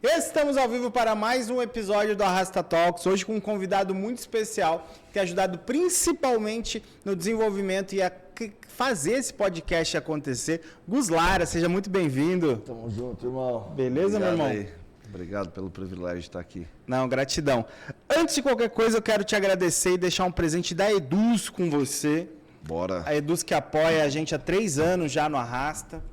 Estamos ao vivo para mais um episódio do Arrasta Talks, hoje com um convidado muito especial, que tem ajudado principalmente no desenvolvimento e a fazer esse podcast acontecer. Gus Lara, seja muito bem-vindo. Tamo junto, irmão. Beleza, meu irmão? Aí. Obrigado pelo privilégio de estar aqui. Não, gratidão. Antes de qualquer coisa, eu quero te agradecer e deixar um presente da Eduz com você. Bora. A Eduz que apoia a gente há 3 anos já no Arrasta.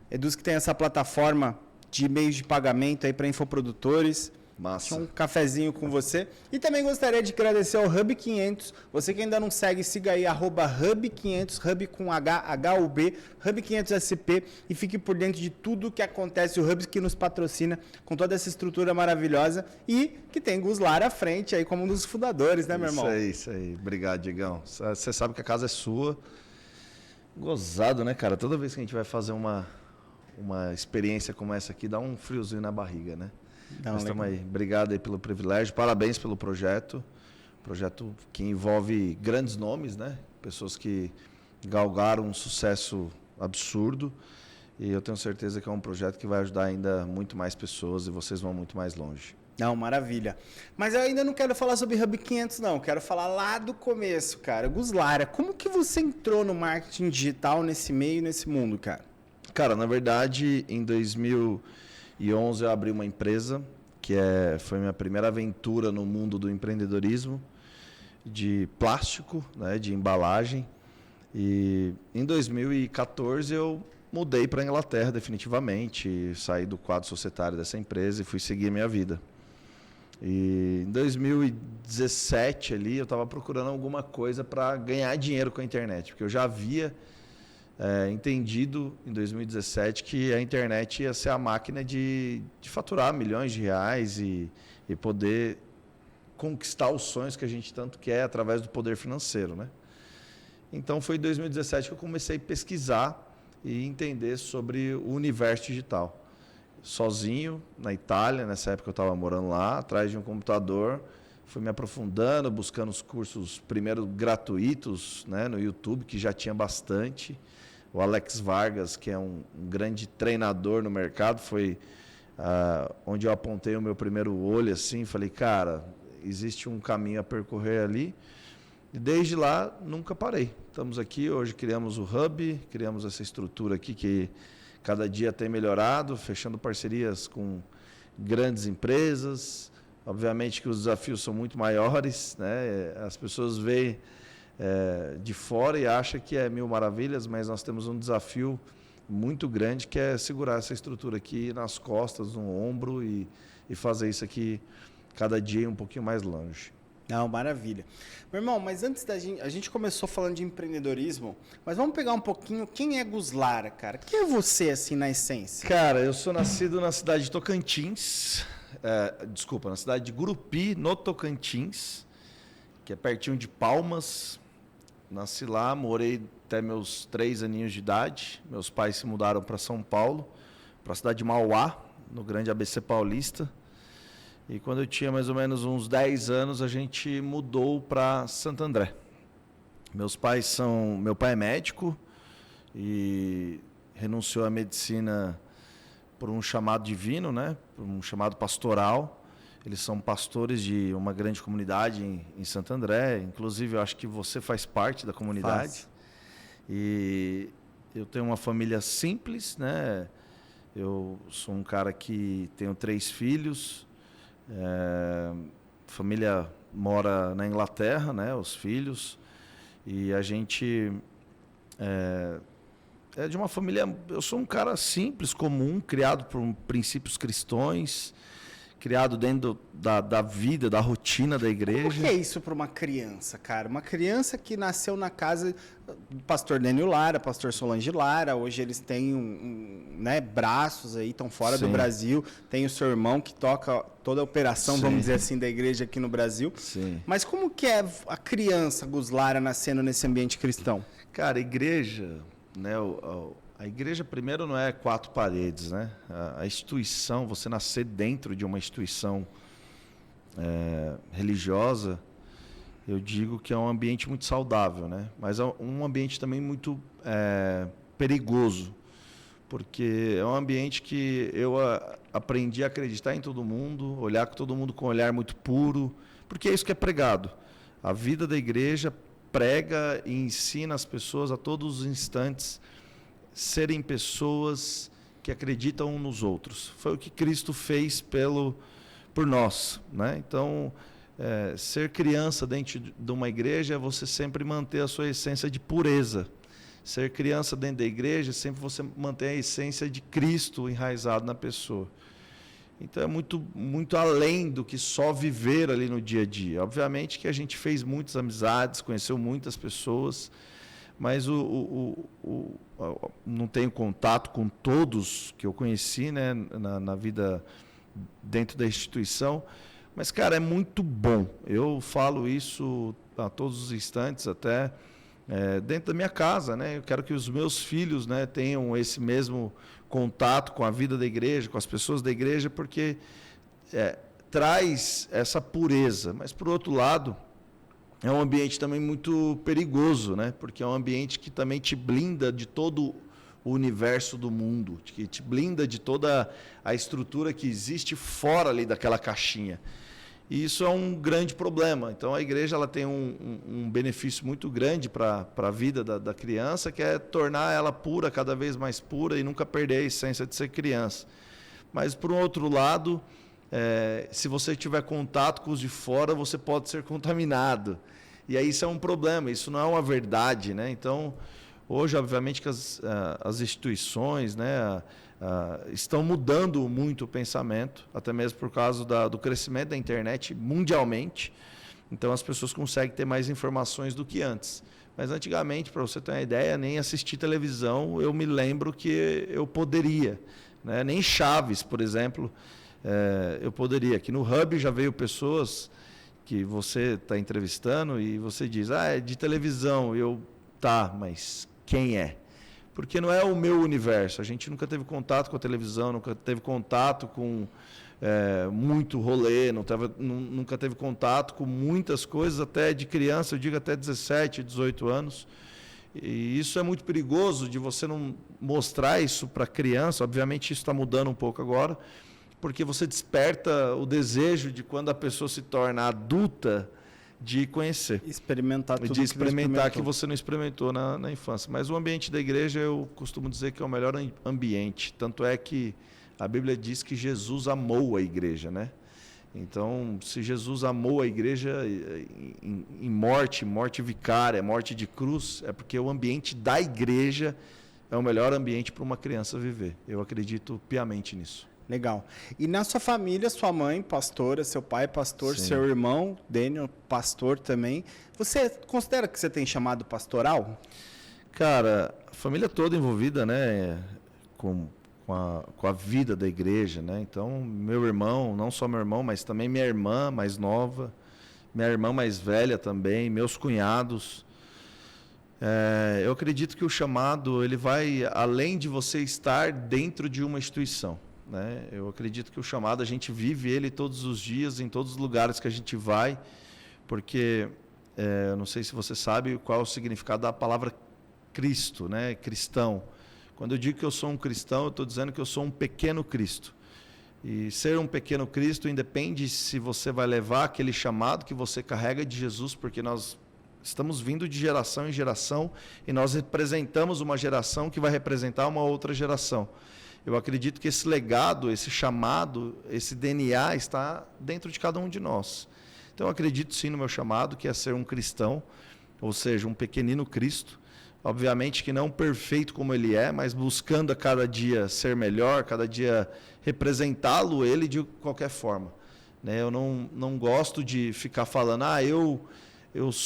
Eduz que tem essa plataforma de meios de pagamento aí para infoprodutores. Massa. Um cafezinho com você. E também gostaria de agradecer ao Hub 500. Você que ainda não segue, siga aí, Hub 500, Hub com H, H-U-B, Hub 500 SP e fique por dentro de tudo que acontece. O Hub que nos patrocina com toda essa estrutura maravilhosa e que tem Gus Lara à frente aí como um dos fundadores, né, meu irmão? Isso aí. Obrigado, Digão. Você sabe que a casa é sua. Gozado, né, cara? Toda vez que a gente vai fazer uma experiência como essa aqui, dá um friozinho na barriga, né? Nós estamos aí. Obrigado aí pelo privilégio, parabéns pelo projeto. Projeto que envolve grandes nomes, né? Pessoas que galgaram um sucesso absurdo. E eu tenho certeza que é um projeto que vai ajudar ainda muito mais pessoas e vocês vão muito mais longe. Não, maravilha. Mas eu ainda não quero falar sobre Hub 500, não. Quero falar lá do começo, cara. Gus Lara, como que você entrou no marketing digital nesse meio, nesse mundo, cara? Cara, na verdade, em 2011 eu abri uma empresa que foi minha primeira aventura no mundo do empreendedorismo de plástico, né, de embalagem. E em 2014 eu mudei para a Inglaterra definitivamente, saí do quadro societário dessa empresa e fui seguir a minha vida. E em 2017 ali eu estava procurando alguma coisa para ganhar dinheiro com a internet, porque eu já havia entendido em 2017 que a internet ia ser a máquina de faturar milhões de reais e poder conquistar os sonhos que a gente tanto quer através do poder financeiro, né? Então foi em 2017 que eu comecei a pesquisar e entender sobre o universo digital. Sozinho, na Itália, nessa época eu estava morando lá, atrás de um computador, fui me aprofundando, buscando os cursos primeiro gratuitos, né, no YouTube, que já tinha bastante. O Alex Vargas, que é um grande treinador no mercado, foi onde eu apontei o meu primeiro olho, assim, falei, cara, existe um caminho a percorrer ali. E desde lá, nunca parei. Estamos aqui, hoje criamos o Hub, criamos essa estrutura aqui que cada dia tem melhorado, fechando parcerias com grandes empresas. Obviamente que os desafios são muito maiores, né? As pessoas veem de fora e acham que é mil maravilhas, mas nós temos um desafio muito grande que é segurar essa estrutura aqui nas costas, no ombro e fazer isso aqui cada dia um pouquinho mais longe. Não, maravilha. Meu irmão, mas antes da gente... A gente começou falando de empreendedorismo, mas vamos pegar um pouquinho... Quem é Gus Lara, cara? Quem é você, assim, na essência? Cara, eu sou nascido na cidade de Tocantins, na cidade de Gurupi, no Tocantins, que é pertinho de Palmas. Nasci lá, morei até meus 3 aninhos de idade. Meus pais se mudaram para São Paulo, para a cidade de Mauá, no grande ABC paulista. E quando eu tinha mais ou menos uns 10 anos, a gente mudou para Santo André. Meu pai é médico e renunciou à medicina por um chamado divino, né? Por um chamado pastoral. Eles são pastores de uma grande comunidade em Santo André. Inclusive, eu acho que você faz parte da comunidade. Faz. E eu tenho uma família simples, né? Eu sou um cara que tenho 3 filhos. Família mora na Inglaterra, né? Os filhos. E a gente é de uma família... Eu sou um cara simples, comum, criado por princípios cristãos, criado dentro da vida, da rotina da igreja. O que é isso para uma criança, cara? Uma criança que nasceu na casa do pastor Dênio Lara, pastor Solange Lara. Hoje eles têm né, braços aí, estão fora do Brasil. Tem o seu irmão que toca toda a operação, vamos dizer assim, da igreja aqui no Brasil. Sim. Mas como que é a criança Gus Lara nascendo nesse ambiente cristão? Cara, a igreja, né? A igreja, primeiro, não é 4 paredes, né? A instituição, você nascer dentro de uma instituição religiosa, eu digo que é um ambiente muito saudável, né? Mas é um ambiente também muito perigoso, porque é um ambiente que eu aprendi a acreditar em todo mundo, olhar com todo mundo com um olhar muito puro, porque é isso que é pregado. A vida da igreja prega e ensina as pessoas a todos os instantes serem pessoas que acreditam uns nos outros. Foi o que Cristo fez por nós, né? Então, ser criança dentro de uma igreja é você sempre manter a sua essência de pureza. Ser criança dentro da igreja é sempre você manter a essência de Cristo enraizado na pessoa. Então é muito, muito além do que só viver ali no dia a dia. Obviamente que a gente fez muitas amizades, conheceu muitas pessoas, mas não tenho contato com todos que eu conheci, né, na vida dentro da instituição. Mas, cara, é muito bom. Eu falo isso a todos os instantes, até dentro da minha casa, né? Eu quero que os meus filhos, né, tenham esse mesmo contato com a vida da igreja, com as pessoas da igreja, porque traz essa pureza. Mas, por outro lado, é um ambiente também muito perigoso, né? Porque é um ambiente que também te blinda de todo o universo do mundo, que te blinda de toda a estrutura que existe fora ali daquela caixinha. E isso é um grande problema. Então, a igreja ela tem um benefício muito grande para a vida da criança, que é tornar ela pura, cada vez mais pura, e nunca perder a essência de ser criança. Mas, por um outro lado, se você tiver contato com os de fora, você pode ser contaminado. E aí isso é um problema, isso não é uma verdade, né? Então, hoje, obviamente, que as instituições, né, estão mudando muito o pensamento, até mesmo por causa do crescimento da internet mundialmente. Então, as pessoas conseguem ter mais informações do que antes. Mas, antigamente, para você ter uma ideia, nem assistir televisão, eu me lembro que eu poderia, né? Nem Chaves, por exemplo, eu poderia. Aqui no Hub já veio pessoas que você está entrevistando e você diz, é de televisão. Mas quem é? Porque não é o meu universo. A gente nunca teve contato com a televisão, nunca teve contato com muito rolê, nunca teve contato com muitas coisas, até de criança, eu digo até 17, 18 anos. E isso é muito perigoso de você não mostrar isso para a criança. Obviamente isso está mudando um pouco agora, porque você desperta o desejo de, quando a pessoa se torna adulta, de conhecer. Experimentar tudo. De experimentar que você não experimentou na infância. Mas o ambiente da igreja, eu costumo dizer que é o melhor ambiente. Tanto é que a Bíblia diz que Jesus amou a igreja, né? Então, se Jesus amou a igreja em morte vicária, morte de cruz, é porque o ambiente da igreja é o melhor ambiente para uma criança viver. Eu acredito piamente nisso. Legal. E na sua família, sua mãe, pastora, seu pai, pastor, Sim. Seu irmão, Daniel, pastor também. Você considera que você tem chamado pastoral? Cara, a família toda envolvida, né, com a vida da igreja, né? Então, meu irmão, não só meu irmão, mas também minha irmã mais nova, minha irmã mais velha também, meus cunhados. Eu acredito que o chamado, ele vai além de você estar dentro de uma instituição, né? Eu acredito que o chamado, a gente vive ele todos os dias, em todos os lugares que a gente vai, porque eu não sei se você sabe qual é o significado da palavra Cristo, né? Cristão. Quando eu digo que eu sou um cristão, eu estou dizendo que eu sou um pequeno Cristo. E ser um pequeno Cristo independe se você vai levar aquele chamado que você carrega de Jesus, porque nós estamos vindo de geração em geração e nós representamos uma geração que vai representar uma outra geração. Eu acredito que esse legado, esse chamado, esse DNA está dentro de cada um de nós. Então eu acredito sim no meu chamado, que é ser um cristão, ou seja, um pequenino Cristo. Obviamente que não perfeito como ele é, mas buscando a cada dia ser melhor, cada dia representá-lo ele de qualquer forma, né? Eu não gosto de ficar falando, eu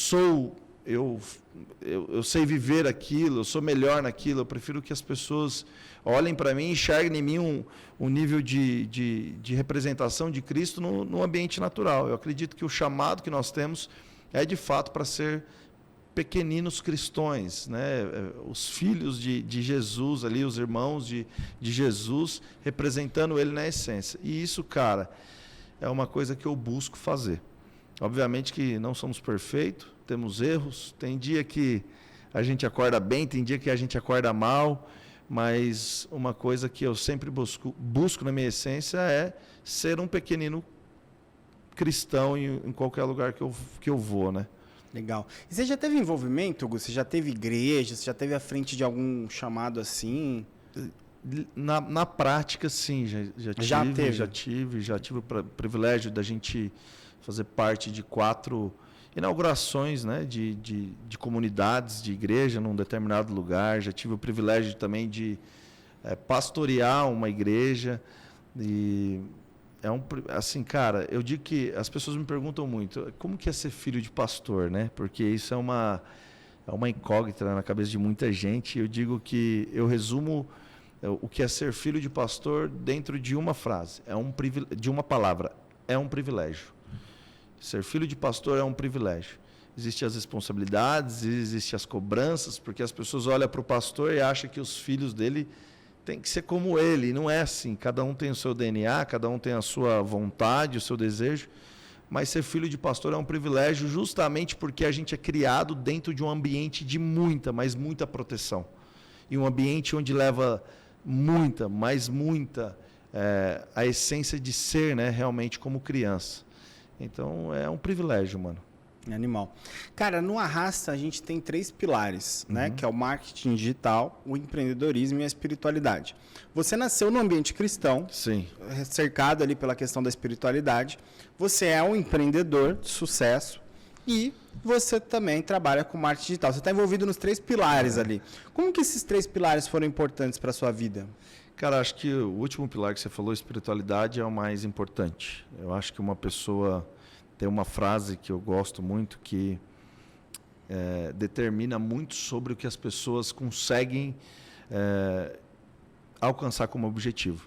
sei viver aquilo, eu sou melhor naquilo. Eu prefiro que as pessoas olhem para mim e enxerguem em mim um nível de representação de Cristo no ambiente natural. Eu acredito que o chamado que nós temos é de fato para ser pequeninos cristões, né? Os filhos de Jesus ali, os irmãos de Jesus, representando ele na essência. E isso, cara, é uma coisa que eu busco fazer. Obviamente que não somos perfeitos, temos erros, tem dia que a gente acorda bem, tem dia que a gente acorda mal, mas uma coisa que eu sempre busco na minha essência é ser um pequenino cristão em qualquer lugar que eu vou, né? Legal. E você já teve envolvimento, Hugo? Você já teve igreja? Você já teve à frente de algum chamado assim? Na prática, sim, já tive o privilégio da gente fazer parte de 4 inaugurações, né, de comunidades, de igreja num determinado lugar. Já tive o privilégio também de pastorear uma igreja. E assim, cara, eu digo que as pessoas me perguntam muito, como que é ser filho de pastor, né? Porque isso é uma incógnita na cabeça de muita gente. Eu digo que eu resumo o que é ser filho de pastor dentro de uma frase, de uma palavra, é um privilégio. Ser filho de pastor é um privilégio. Existem as responsabilidades, existem as cobranças, porque as pessoas olham para o pastor e acham que os filhos dele têm que ser como ele. E não é assim. Cada um tem o seu DNA, cada um tem a sua vontade, o seu desejo. Mas ser filho de pastor é um privilégio justamente porque a gente é criado dentro de um ambiente de muita, mas muita proteção. E um ambiente onde leva muita, mas muita, a essência de ser, né, realmente como criança. Então, é um privilégio, mano. Animal. Cara, no Arrasta a gente tem 3 pilares, né? Que é o marketing digital, o empreendedorismo e a espiritualidade. Você nasceu no ambiente cristão, sim, cercado ali pela questão da espiritualidade. Você é um empreendedor de sucesso e você também trabalha com marketing digital. Você está envolvido nos 3 pilares ali. Como que esses 3 pilares foram importantes para a sua vida? Cara, acho que o último pilar que você falou, espiritualidade, é o mais importante. Eu acho que uma pessoa tem uma frase que eu gosto muito que determina muito sobre o que as pessoas conseguem alcançar como objetivo.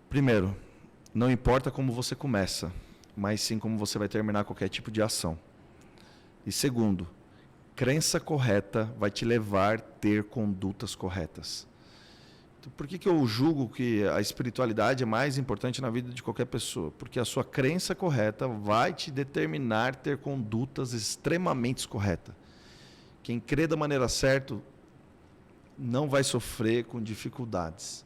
Primeiro, não importa como você começa, mas sim como você vai terminar qualquer tipo de ação. E segundo, crença correta vai te levar a ter condutas corretas. Então, por que eu julgo que a espiritualidade é mais importante na vida de qualquer pessoa? Porque a sua crença correta vai te determinar a ter condutas extremamente corretas. Quem crê da maneira certa não vai sofrer com dificuldades.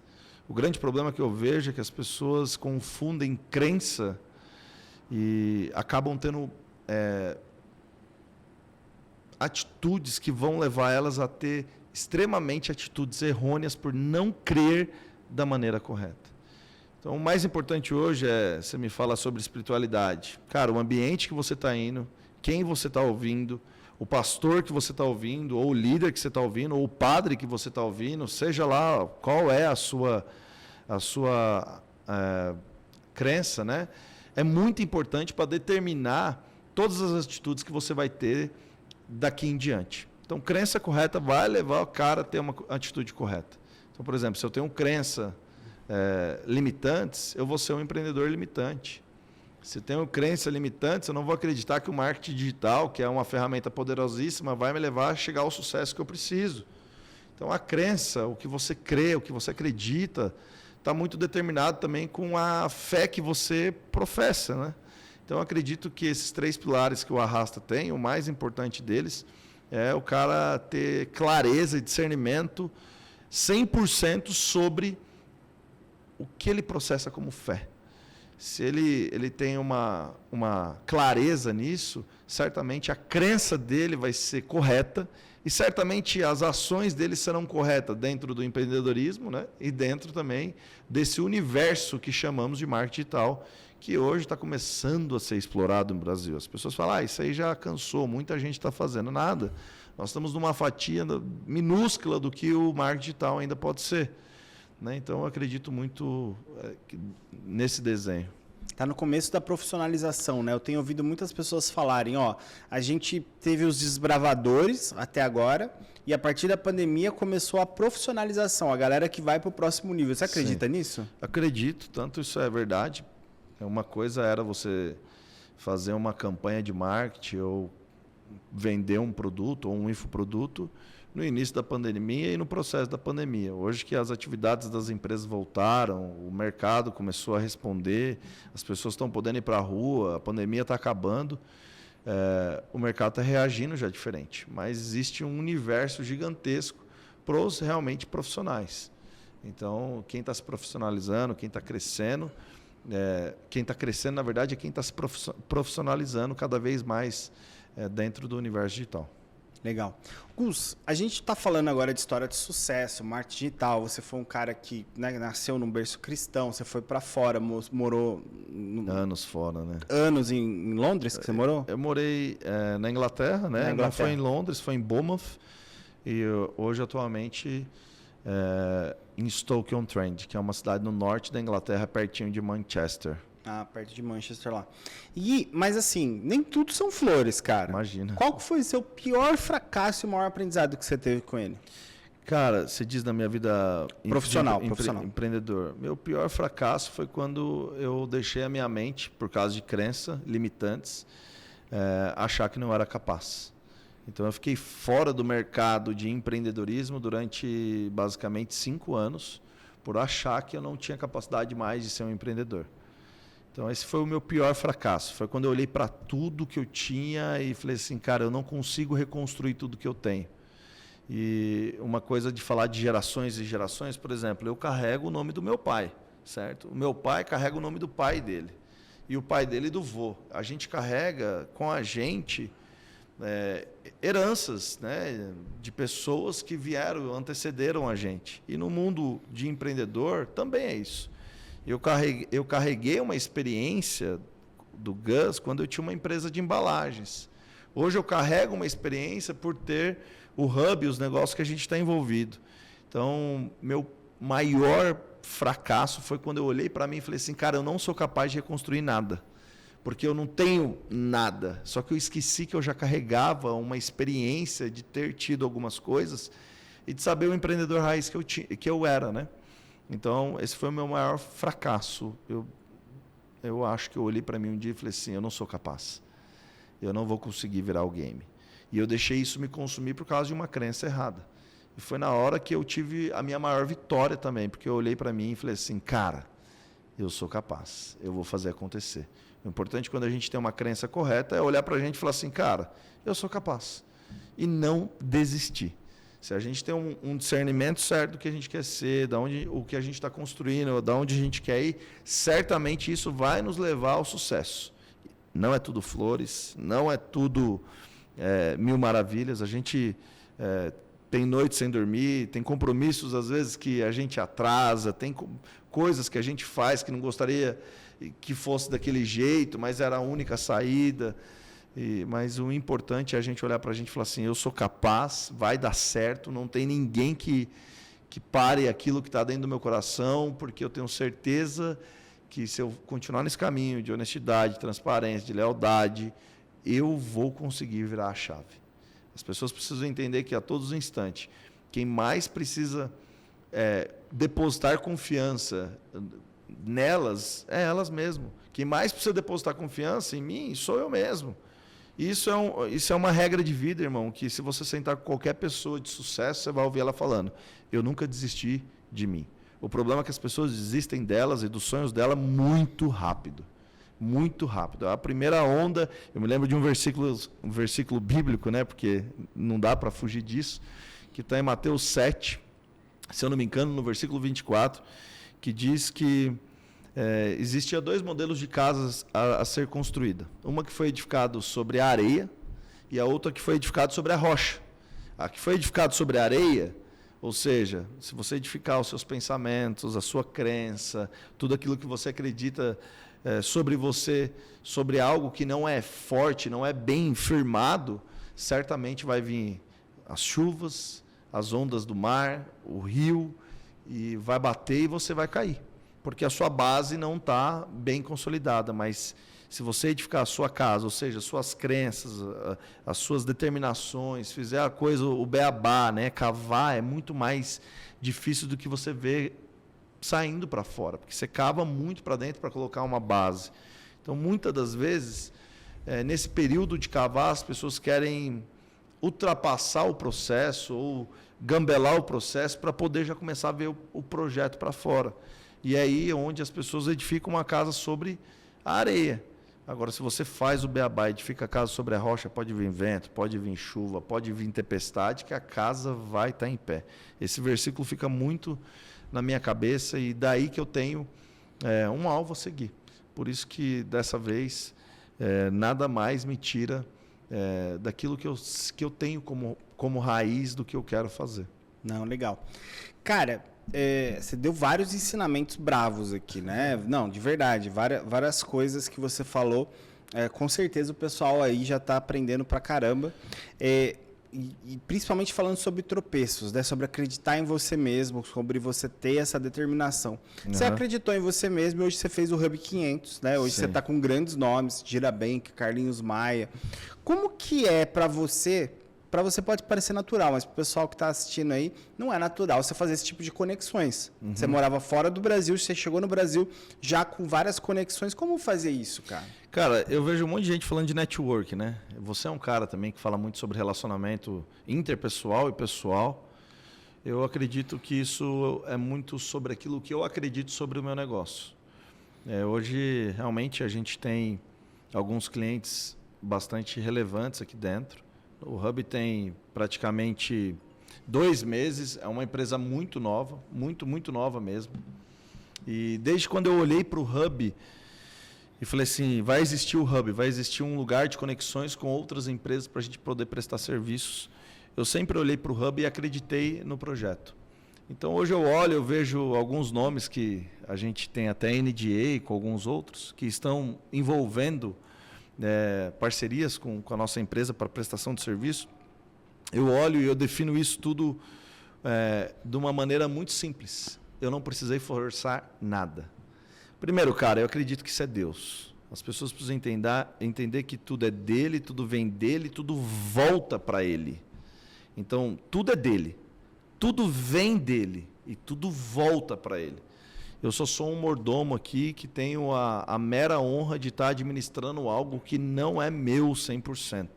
O grande problema que eu vejo é que as pessoas confundem crença e acabam tendo atitudes que vão levar elas a ter extremamente atitudes errôneas por não crer da maneira correta. Então, o mais importante hoje você me fala sobre espiritualidade. Cara, o ambiente que você está indo, quem você está ouvindo, o pastor que você está ouvindo, ou o líder que você está ouvindo, ou o padre que você está ouvindo, seja lá qual é a sua crença, né? É muito importante para determinar todas as atitudes que você vai ter daqui em diante. Então, crença correta vai levar o cara a ter uma atitude correta. Então, por exemplo, se eu tenho crença limitantes, eu vou ser um empreendedor limitante. Se eu tenho crença limitantes, eu não vou acreditar que o marketing digital, que é uma ferramenta poderosíssima, vai me levar a chegar ao sucesso que eu preciso. Então, a crença, o que você crê, o que você acredita, está muito determinado também com a fé que você professa, né? Então, eu acredito que esses 3 pilares que o Arrasta tem, o mais importante deles é o cara ter clareza e discernimento 100% sobre o que ele processa como fé. Se ele tem uma clareza nisso, certamente a crença dele vai ser correta e certamente as ações dele serão corretas dentro do empreendedorismo, né? E dentro também desse universo que chamamos de marketing digital, que hoje está começando a ser explorado no Brasil. As pessoas falam, isso aí já cansou, muita gente está fazendo nada. Nós estamos numa fatia minúscula do que o marketing digital ainda pode ser. Né? Então, eu acredito muito nesse desenho. Está no começo da profissionalização, né? Eu tenho ouvido muitas pessoas falarem, a gente teve os desbravadores até agora e a partir da pandemia começou a profissionalização, a galera que vai para o próximo nível. Você acredita nisso? Acredito, tanto isso é verdade. Uma coisa era você fazer uma campanha de marketing ou vender um produto ou um infoproduto no início da pandemia e no processo da pandemia. Hoje que as atividades das empresas voltaram, o mercado começou a responder, as pessoas estão podendo ir para a rua, a pandemia está acabando, o mercado está reagindo já diferente. Mas existe um universo gigantesco para os realmente profissionais. Então, quem está se profissionalizando, quem está crescendo, na verdade, é quem está se profissionalizando cada vez mais dentro do universo digital. Legal. Gus, a gente está falando agora de história de sucesso, marketing digital. Você foi um cara que, né, nasceu num berço cristão, você foi para fora, morou... Anos fora, né? Anos em Londres que você morou? Eu morei na Inglaterra, né? Não foi em Londres, foi em Bournemouth. E hoje, atualmente, em Stoke-on-Trent, que é uma cidade no norte da Inglaterra, pertinho de Manchester. Ah, perto de Manchester lá. Mas assim, nem tudo são flores, cara. Imagina. Qual foi o seu pior fracasso e o maior aprendizado que você teve com ele? Cara, você diz na minha vida profissional. Empreendedor. Meu pior fracasso foi quando eu deixei a minha mente, por causa de crença limitantes, achar que não era capaz. Então eu fiquei fora do mercado de empreendedorismo durante basicamente 5 anos, por achar que eu não tinha capacidade mais de ser um empreendedor. Então, esse foi o meu pior fracasso. Foi quando eu olhei para tudo que eu tinha e falei assim, cara, eu não consigo reconstruir tudo que eu tenho. E uma coisa de falar de gerações e gerações, por exemplo, eu carrego o nome do meu pai, certo? O meu pai carrega o nome do pai dele. E o pai dele do vô. A gente carrega com a gente heranças, né, de pessoas que antecederam a gente. E no mundo de empreendedor também é isso. Eu carreguei uma experiência do Gus quando eu tinha uma empresa de embalagens. Hoje eu carrego uma experiência por ter o hub e os negócios que a gente está envolvido. Então, meu maior fracasso foi quando eu olhei para mim e falei assim, cara, eu não sou capaz de reconstruir nada, porque eu não tenho nada. Só que eu esqueci que eu já carregava uma experiência de ter tido algumas coisas e de saber o empreendedor raiz que eu era, né? Então, esse foi o meu maior fracasso. Eu acho que eu olhei para mim um dia e falei assim, eu não sou capaz. Eu não vou conseguir virar o game. E eu deixei isso me consumir por causa de uma crença errada. E foi na hora que eu tive a minha maior vitória também, porque eu olhei para mim e falei assim, cara, eu sou capaz, eu vou fazer acontecer. O importante quando a gente tem uma crença correta é olhar para a gente e falar assim, cara, eu sou capaz. E não desistir. Se a gente tem um discernimento certo do que a gente quer ser, o que a gente está construindo, de onde a gente quer ir, certamente isso vai nos levar ao sucesso. Não é tudo flores, não é tudo mil maravilhas. A gente tem noites sem dormir, tem compromissos às vezes que a gente atrasa, tem coisas que a gente faz que não gostaria que fosse daquele jeito, mas era a única saída. Mas o importante é a gente olhar para a gente e falar assim, eu sou capaz, vai dar certo, não tem ninguém que pare aquilo que está dentro do meu coração, porque eu tenho certeza que se eu continuar nesse caminho de honestidade, de transparência, de lealdade, eu vou conseguir virar a chave. As pessoas precisam entender que a todos os instantes, quem mais precisa depositar confiança nelas é elas mesmas. Quem mais precisa depositar confiança em mim sou eu mesmo. Isso é uma regra de vida, irmão, que se você sentar com qualquer pessoa de sucesso, você vai ouvir ela falando, eu nunca desisti de mim. O problema é que as pessoas desistem delas e dos sonhos dela muito rápido. Muito rápido. A primeira onda, eu me lembro de um versículo bíblico, né, porque não dá para fugir disso, que está em Mateus 7, se eu não me engano, no versículo 24, que diz que existia 2 modelos de casas a ser construída. Uma que foi edificada sobre a areia e a outra que foi edificada sobre a rocha. A que foi edificada sobre a areia, ou seja, se você edificar os seus pensamentos, a sua crença, tudo aquilo que você acredita sobre você, sobre algo que não é forte, não é bem firmado, certamente vai vir as chuvas, as ondas do mar, o rio, e vai bater e você vai cair. Porque a sua base não está bem consolidada, mas se você edificar a sua casa, ou seja, as suas crenças, as suas determinações, fizer a coisa, o beabá, né, cavar, é muito mais difícil do que você vê saindo para fora, porque você cava muito para dentro para colocar uma base. Então, muitas das vezes, nesse período de cavar, as pessoas querem ultrapassar o processo ou gambelar o processo para poder já começar a ver o projeto para fora. E é aí onde as pessoas edificam uma casa sobre a areia. Agora, se você faz o beabá, edifica a casa sobre a rocha, pode vir vento, pode vir chuva, pode vir tempestade, que a casa vai estar em pé. Esse versículo fica muito na minha cabeça e daí que eu tenho um alvo a seguir. Por isso que, dessa vez, nada mais me tira daquilo que eu tenho como raiz do que eu quero fazer. Não, legal. Cara, você deu vários ensinamentos bravos aqui, né? Não, de verdade, várias coisas que você falou. Com certeza o pessoal aí já está aprendendo pra caramba. E principalmente falando sobre tropeços, né? Sobre acreditar em você mesmo, sobre você ter essa determinação. Você acreditou em você mesmo e hoje você fez o Hub 500, né? Hoje você está com grandes nomes, Girabank, Carlinhos Maia. Como que é para você... Para você pode parecer natural, mas para o pessoal que está assistindo aí, não é natural você fazer esse tipo de conexões. Você morava fora do Brasil, você chegou no Brasil já com várias conexões. Como fazer isso, cara? Cara, eu vejo um monte de gente falando de network, né? Você é um cara também que fala muito sobre relacionamento interpessoal e pessoal. Eu acredito que isso é muito sobre aquilo que eu acredito sobre o meu negócio. Hoje, realmente, a gente tem alguns clientes bastante relevantes aqui dentro. O Hub tem praticamente 2 meses, é uma empresa muito nova, muito nova mesmo. E desde quando eu olhei para o Hub e falei assim, vai existir o Hub, vai existir um lugar de conexões com outras empresas para a gente poder prestar serviços, eu sempre olhei para o Hub e acreditei no projeto. Então hoje eu olho, eu vejo alguns nomes que a gente tem até NDA com alguns outros, que estão envolvendo parcerias com a nossa empresa para prestação de serviço. Eu olho e eu defino isso tudo de uma maneira muito simples. Eu não precisei forçar nada. Primeiro, cara, eu acredito que isso é Deus. As pessoas precisam entender que tudo é dele, tudo vem dele, tudo volta para ele. Então, tudo é dele. Tudo vem dele e tudo volta para ele. Eu só sou um mordomo aqui que tenho a mera honra de estar administrando algo que não é meu 100%.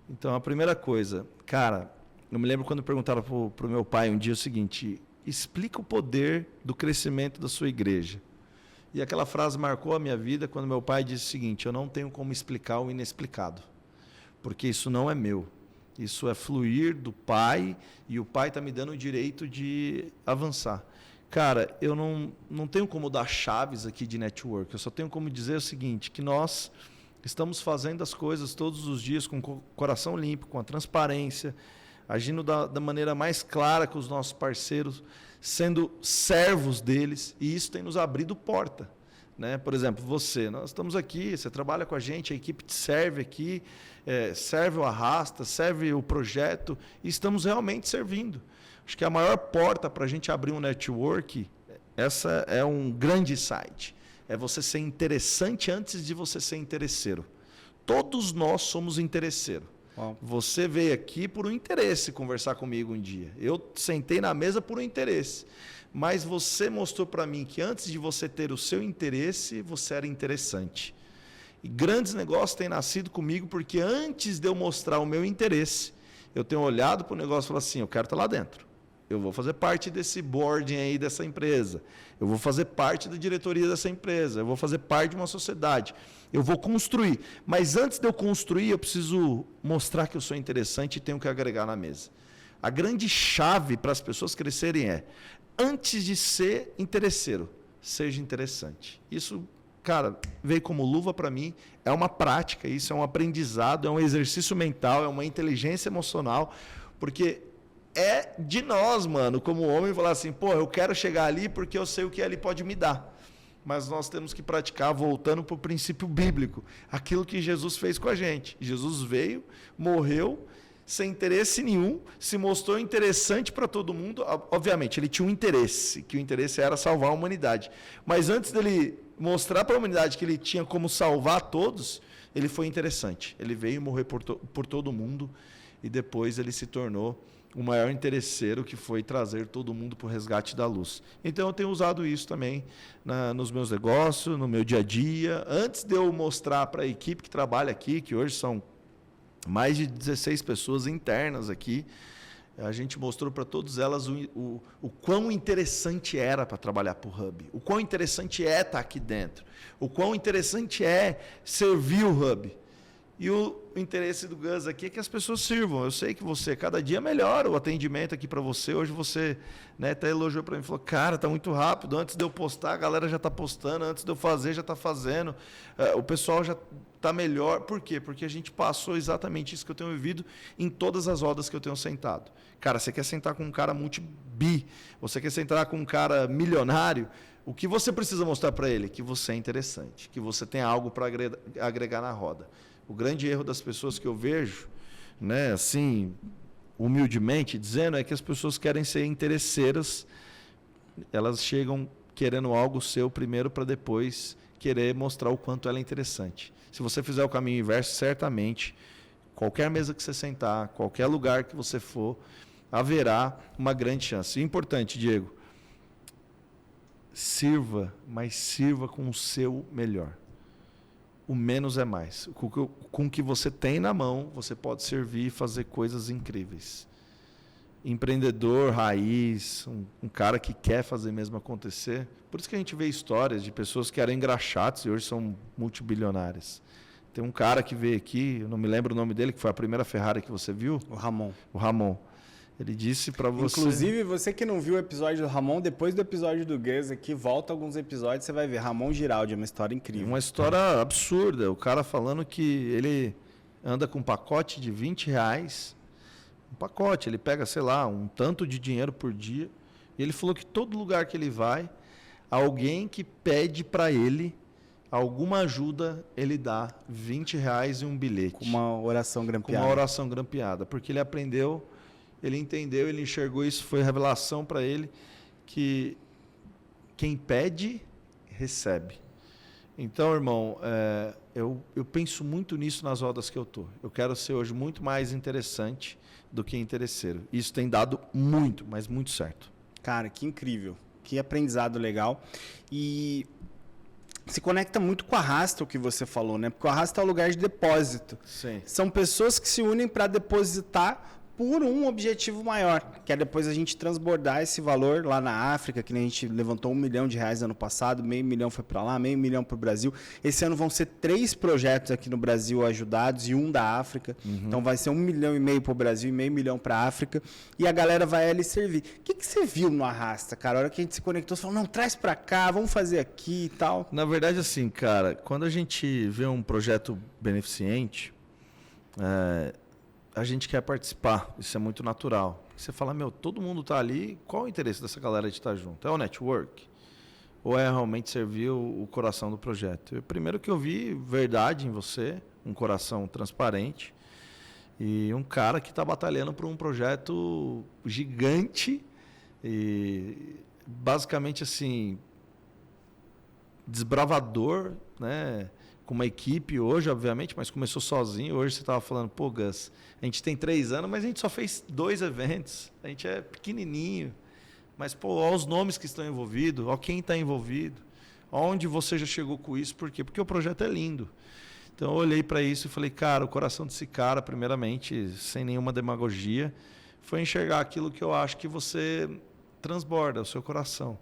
Então, a primeira coisa, cara, eu me lembro quando perguntaram para o meu pai um dia o seguinte, explica o poder do crescimento da sua igreja. E aquela frase marcou a minha vida quando meu pai disse o seguinte, eu não tenho como explicar o inexplicado, porque isso não é meu. Isso é fluir do pai e o pai está me dando o direito de avançar. Cara, eu não tenho como dar chaves aqui de network, eu só tenho como dizer o seguinte, que nós estamos fazendo as coisas todos os dias com o coração limpo, com a transparência, agindo da maneira mais clara com os nossos parceiros, sendo servos deles, e isso tem nos abrido porta. Né? Por exemplo, nós estamos aqui, você trabalha com a gente, a equipe te serve aqui, serve o Arrasta, serve o projeto, e estamos realmente servindo. Acho que a maior porta para a gente abrir um network, essa é um grande insight. É você ser interessante antes de você ser interesseiro. Todos nós somos interesseiros. Wow. Você veio aqui por um interesse conversar comigo um dia. Eu sentei na mesa por um interesse. Mas você mostrou para mim que antes de você ter o seu interesse, você era interessante. E grandes negócios têm nascido comigo porque antes de eu mostrar o meu interesse, eu tenho olhado para o negócio e falado assim, eu quero estar lá dentro. Eu vou fazer parte desse boarding aí dessa empresa. Eu vou fazer parte da diretoria dessa empresa. Eu vou fazer parte de uma sociedade. Eu vou construir. Mas antes de eu construir, eu preciso mostrar que eu sou interessante e tenho que agregar na mesa. A grande chave para as pessoas crescerem antes de ser interesseiro, seja interessante. Isso, cara, veio como luva para mim. É uma prática, isso é um aprendizado, é um exercício mental, é uma inteligência emocional, porque é de nós, mano, como homem, falar assim, pô, eu quero chegar ali porque eu sei o que ali pode me dar. Mas nós temos que praticar, voltando para o princípio bíblico, aquilo que Jesus fez com a gente. Jesus veio, morreu, sem interesse nenhum, se mostrou interessante para todo mundo. Obviamente, ele tinha um interesse, que o interesse era salvar a humanidade. Mas antes dele mostrar para a humanidade que ele tinha como salvar todos, ele foi interessante. Ele veio morrer por todo mundo e depois ele se tornou o maior interesseiro, que foi trazer todo mundo para o resgate da luz. Então, eu tenho usado isso também nos meus negócios, no meu dia a dia. Antes de eu mostrar para a equipe que trabalha aqui, que hoje são mais de 16 pessoas internas aqui, A gente mostrou para todas elas o quão interessante era para trabalhar para o Hub, o quão interessante é estar aqui dentro, o quão interessante é servir o Hub. E o interesse do Gus aqui é que as pessoas sirvam. Eu sei que você, cada dia melhora o atendimento aqui para você. Hoje você, né, até elogiou para mim, falou, cara, tá muito rápido. Antes de eu postar, a galera já está postando. Antes de eu fazer, já está fazendo. O pessoal já está melhor. Por quê? Porque a gente passou exatamente isso que eu tenho vivido em todas as rodas que eu tenho sentado. Cara, você quer sentar com um cara multi-bi, você quer sentar com um cara milionário, o que você precisa mostrar para ele? Que você é interessante, que você tem algo para agregar na roda. O grande erro das pessoas que eu vejo, né, assim, humildemente dizendo, é que as pessoas querem ser interesseiras, elas chegam querendo algo seu primeiro para depois querer mostrar o quanto ela é interessante. Se você fizer o caminho inverso, certamente, qualquer mesa que você sentar, qualquer lugar que você for, haverá uma grande chance. E importante, Diego, sirva, mas sirva com o seu melhor. O menos é mais. Com o que você tem na mão, você pode servir e fazer coisas incríveis. Empreendedor, raiz, um cara que quer fazer mesmo acontecer. Por isso que a gente vê histórias de pessoas que eram engraxatas e hoje são multibilionárias. Tem um cara que veio aqui, eu não me lembro o nome dele, que foi a primeira Ferrari que você viu. O Ramon. O Ramon. Ele disse para você... Inclusive, você que não viu o episódio do Ramon, depois do episódio do Gus aqui, volta alguns episódios, você vai ver. Ramon Giraldi, é uma história incrível. Uma história absurda. O cara falando que ele anda com um pacote de R$20. Um pacote, ele pega, sei lá, um tanto de dinheiro por dia. E ele falou que todo lugar que ele vai, alguém que pede para ele alguma ajuda, ele dá R$20 e um bilhete. Com uma oração grampeada. Com uma oração grampeada. Porque ele aprendeu... Ele entendeu, ele enxergou isso, foi revelação para ele, que quem pede, recebe. Então, irmão, eu penso muito nisso nas rodas que eu estou. Eu quero ser hoje muito mais interessante do que interesseiro. Isso tem dado muito, mas muito certo. Cara, que incrível. Que aprendizado legal. E se conecta muito com a Arrasta, o que você falou, né? Porque o Arrasta é o lugar de depósito. Sim. São pessoas que se unem para depositar por um objetivo maior, que é depois a gente transbordar esse valor lá na África, que nem a gente levantou R$1 milhão ano passado, R$500 mil foi para lá, R$500 mil para o Brasil. Esse ano vão ser 3 projetos aqui no Brasil ajudados e um da África. Uhum. Então vai ser R$1,5 milhão para o Brasil e R$500 mil para a África. E a galera vai ali servir. O que você viu no Arrasta, cara? A hora que a gente se conectou, você falou, não, traz para cá, vamos fazer aqui e tal. Na verdade, assim, cara, quando a gente vê um projeto beneficente, a gente quer participar, isso é muito natural. Você fala, todo mundo está ali, qual o interesse dessa galera de estar junto? É o network? Ou é realmente servir o coração do projeto? Primeiro que eu vi verdade em você, um coração transparente e um cara que está batalhando por um projeto gigante e basicamente assim, desbravador, né? Com uma equipe hoje, obviamente, mas começou sozinho. Hoje você estava falando, pô, Gus, a gente tem 3 anos, mas a gente só fez 2 eventos. A gente é pequenininho. Mas, pô, olha os nomes que estão envolvidos, olha quem está envolvido, onde você já chegou com isso. Por quê? Porque o projeto é lindo. Então, eu olhei para isso e falei, cara, o coração desse cara, primeiramente, sem nenhuma demagogia, foi enxergar aquilo que eu acho que você transborda, o seu coração.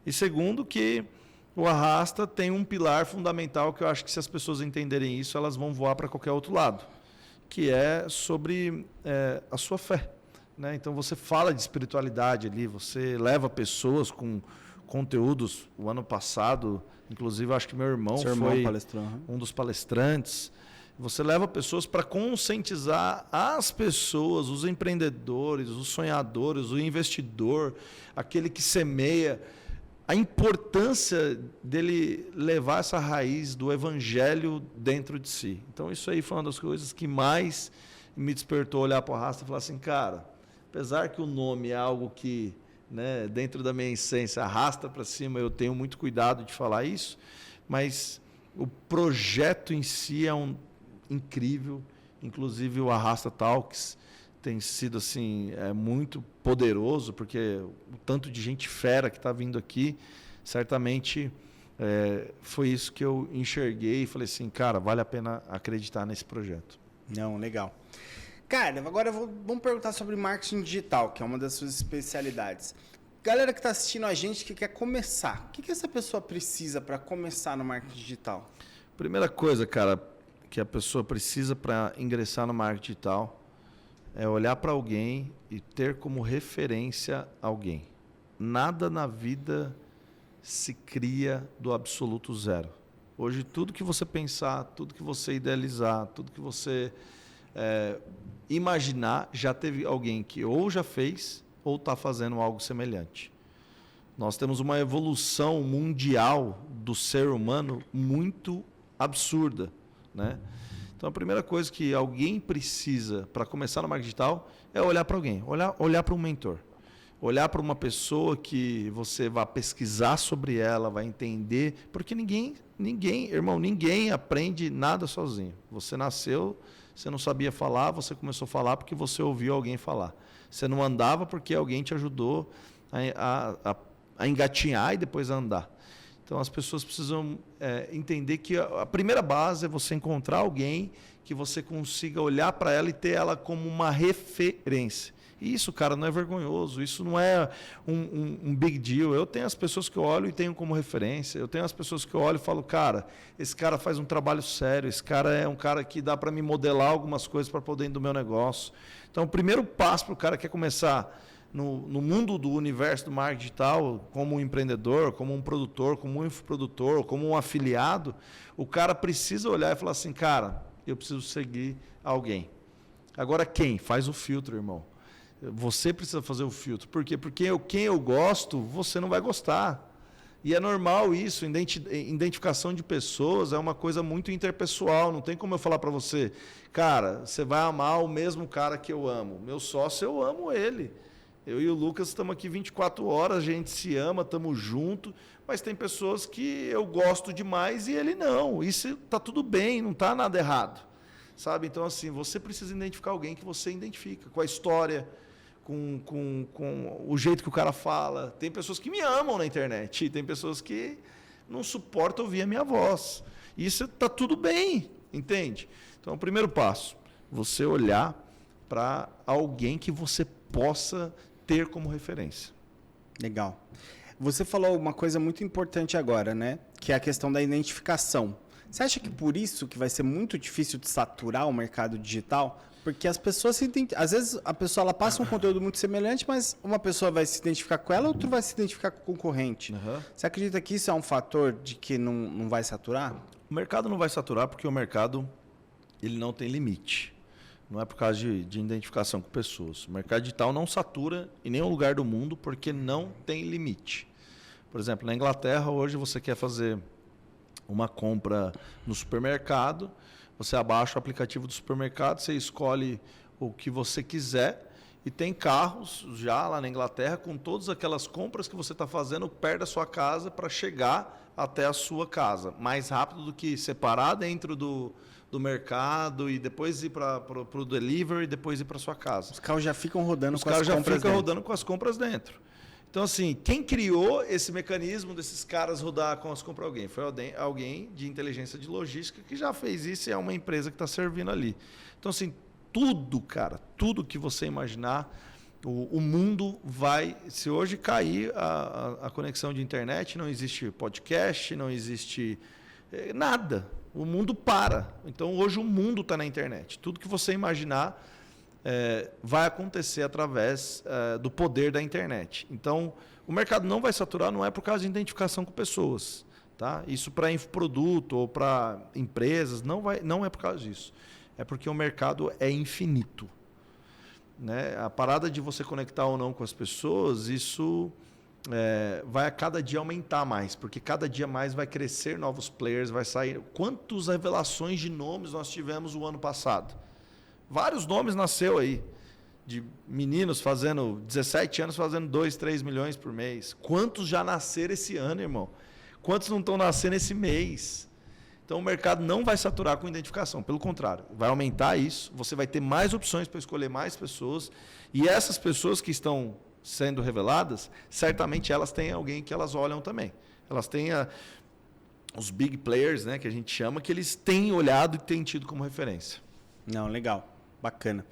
E segundo, que o Arrasta tem um pilar fundamental que eu acho que se as pessoas entenderem isso, elas vão voar para qualquer outro lado, que é sobre a sua fé. Né? Então, você fala de espiritualidade ali, você leva pessoas com conteúdos. O ano passado, inclusive, eu acho que meu irmão foi um dos palestrantes. Você leva pessoas para conscientizar as pessoas, os empreendedores, os sonhadores, o investidor, aquele que semeia, a importância dele levar essa raiz do evangelho dentro de si. Então, isso aí foi uma das coisas que mais me despertou olhar para o Arrasta e falar assim, cara, apesar que o nome é algo que, né, dentro da minha essência, arrasta para cima, eu tenho muito cuidado de falar isso, mas o projeto em si é incrível, inclusive o Arrasta Talks tem sido assim, muito poderoso, porque o tanto de gente fera que está vindo aqui, certamente foi isso que eu enxerguei e falei assim, cara, vale a pena acreditar nesse projeto. Não, legal. Cara, agora vamos perguntar sobre marketing digital, que é uma das suas especialidades. Galera que está assistindo a gente que quer começar, o que essa pessoa precisa para começar no marketing digital? Primeira coisa, cara, que a pessoa precisa para ingressar no marketing digital é olhar para alguém e ter como referência alguém. Nada na vida se cria do absoluto zero. Hoje, tudo que você pensar, tudo que você idealizar, tudo que você imaginar, já teve alguém que ou já fez ou está fazendo algo semelhante. Nós temos uma evolução mundial do ser humano muito absurda, né? Então, a primeira coisa que alguém precisa para começar no marketing digital é olhar para alguém, olhar para um mentor. Olhar para uma pessoa que você vai pesquisar sobre ela, vai entender, porque ninguém, irmão, ninguém aprende nada sozinho. Você nasceu, você não sabia falar, você começou a falar porque você ouviu alguém falar. Você não andava porque alguém te ajudou a engatinhar e depois a andar. Então, as pessoas precisam entender que a primeira base é você encontrar alguém que você consiga olhar para ela e ter ela como uma referência. E isso, cara, não é vergonhoso, isso não é um big deal. Eu tenho as pessoas que eu olho e tenho como referência, eu tenho as pessoas que eu olho e falo, cara, esse cara faz um trabalho sério, esse cara é um cara que dá para me modelar algumas coisas para poder ir do meu negócio. Então, o primeiro passo para o cara que quer começar no mundo do universo do marketing digital, como um empreendedor, como um produtor, como um infoprodutor, como um afiliado, o cara precisa olhar e falar assim, cara, eu preciso seguir alguém. Agora, quem? Faz o filtro, irmão. Você precisa fazer o filtro. Por quê? Porque quem eu gosto, você não vai gostar. E é normal isso. Identificação de pessoas é uma coisa muito interpessoal. Não tem como eu falar para você, cara, você vai amar o mesmo cara que eu amo. Meu sócio, eu amo ele. Eu e o Lucas estamos aqui 24 horas, a gente se ama, estamos juntos, mas tem pessoas que eu gosto demais e ele não. Isso está tudo bem, não está nada errado. Sabe? Então, assim, você precisa identificar alguém que você identifica, com a história, com o jeito que o cara fala. Tem pessoas que me amam na internet, tem pessoas que não suportam ouvir a minha voz. Isso está tudo bem, entende? Então, o primeiro passo, você olhar para alguém que você possa ter como referência. Legal. Você falou uma coisa muito importante agora, né? Que é a questão da identificação. Você acha que por isso que vai ser muito difícil de saturar o mercado digital? Porque as pessoas às vezes a pessoa ela passa um conteúdo muito semelhante, mas uma pessoa vai se identificar com ela, outra vai se identificar com o concorrente. Uhum. Você acredita que isso é um fator de que não vai saturar? O mercado não vai saturar porque o mercado ele não tem limite. Não é por causa de identificação com pessoas. O mercado digital não satura em nenhum lugar do mundo porque não tem limite. Por exemplo, na Inglaterra, hoje você quer fazer uma compra no supermercado, você abaixa o aplicativo do supermercado, você escolhe o que você quiser e tem carros já lá na Inglaterra com todas aquelas compras que você está fazendo perto da sua casa para chegar até a sua casa. Mais rápido do que separar dentro do mercado e depois ir para o delivery e depois ir para sua casa. Os carros já ficam rodando Os com as carros já compras ficam dentro. rodando com as compras dentro. Então, assim, quem criou esse mecanismo desses caras rodar com as compras alguém? Foi alguém de inteligência de logística que já fez isso e é uma empresa que está servindo ali. Então, assim, tudo, cara, tudo que você imaginar, o mundo vai... Se hoje cair a conexão de internet, não existe podcast, não existe nada. O mundo para. Então, hoje o mundo está na internet. Tudo que você imaginar vai acontecer através do poder da internet. Então, o mercado não vai saturar, não é por causa de identificação com pessoas. Tá? Isso para infoproduto ou para empresas, não é por causa disso. É porque o mercado é infinito. Né? A parada de você conectar ou não com as pessoas, isso vai a cada dia aumentar mais, porque cada dia mais vai crescer novos players, vai sair. Quantas revelações de nomes nós tivemos o ano passado? Vários nomes nasceu aí, de meninos fazendo 17 anos, fazendo 2, 3 milhões por mês. Quantos já nasceram esse ano, irmão? Quantos não estão nascendo esse mês? Então, o mercado não vai saturar com identificação. Pelo contrário, vai aumentar isso. Você vai ter mais opções para escolher mais pessoas. E essas pessoas que estão sendo reveladas, certamente elas têm alguém que elas olham também. Elas têm os big players, né, que a gente chama, que eles têm olhado e têm tido como referência. Não, legal. Bacana.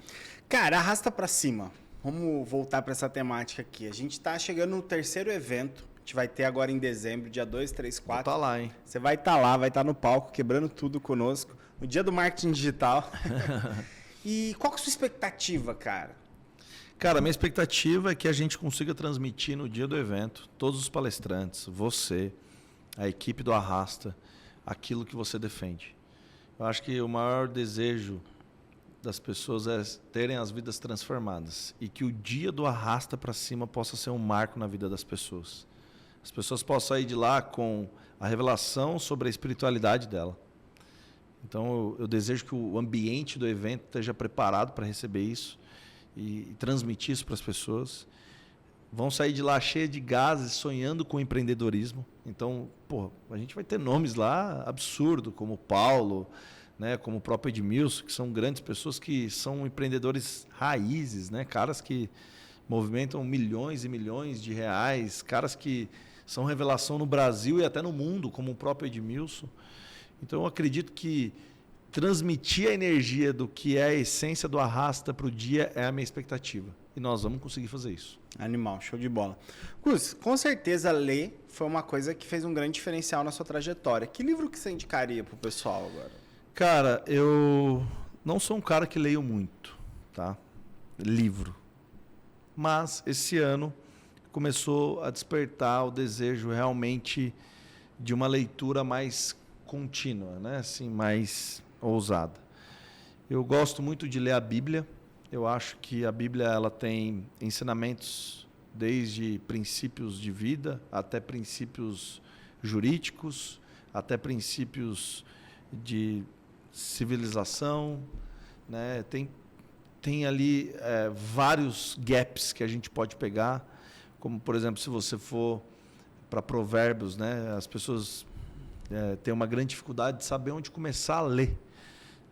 Cara, arrasta pra cima. Vamos voltar para essa temática aqui. A gente tá chegando no terceiro evento. A gente vai ter agora em dezembro, dia 2, 3, 4. Vou tá lá, hein? Você vai estar lá, vai estar no palco, quebrando tudo conosco. No dia do marketing digital. E qual que é a sua expectativa, cara? Cara, minha expectativa é que a gente consiga transmitir no dia do evento, todos os palestrantes, você, a equipe do Arrasta, aquilo que você defende. Eu acho que o maior desejo das pessoas é terem as vidas transformadas e que o dia do Arrasta para cima possa ser um marco na vida das pessoas. As pessoas possam sair de lá com a revelação sobre a espiritualidade dela. Então, eu desejo que o ambiente do evento esteja preparado para receber isso e transmitir isso para as pessoas. Vão sair de lá cheia de gases, sonhando com empreendedorismo. Então, a gente vai ter nomes lá absurdos, como o Paulo, né, como o próprio Edmilson, que são grandes pessoas que são empreendedores raízes, né, caras que movimentam milhões e milhões de reais, caras que são revelação no Brasil e até no mundo, como o próprio Edmilson. Então, eu acredito que transmitir a energia do que é a essência do Arrasta para o dia é a minha expectativa. E nós vamos conseguir fazer isso. Animal, show de bola. Cruz, com certeza ler foi uma coisa que fez um grande diferencial na sua trajetória. Que livro que você indicaria para o pessoal agora? Cara, eu não sou um cara que leio muito, tá? Livro. Mas esse ano começou a despertar o desejo realmente de uma leitura mais contínua, né? Assim, mais ousada. Eu gosto muito de ler a Bíblia. Eu acho que a Bíblia ela tem ensinamentos desde princípios de vida até princípios jurídicos, até princípios de civilização, né? Tem ali vários gaps que a gente pode pegar, como, por exemplo, se você for para Provérbios, né? As pessoas têm uma grande dificuldade de saber onde começar a ler,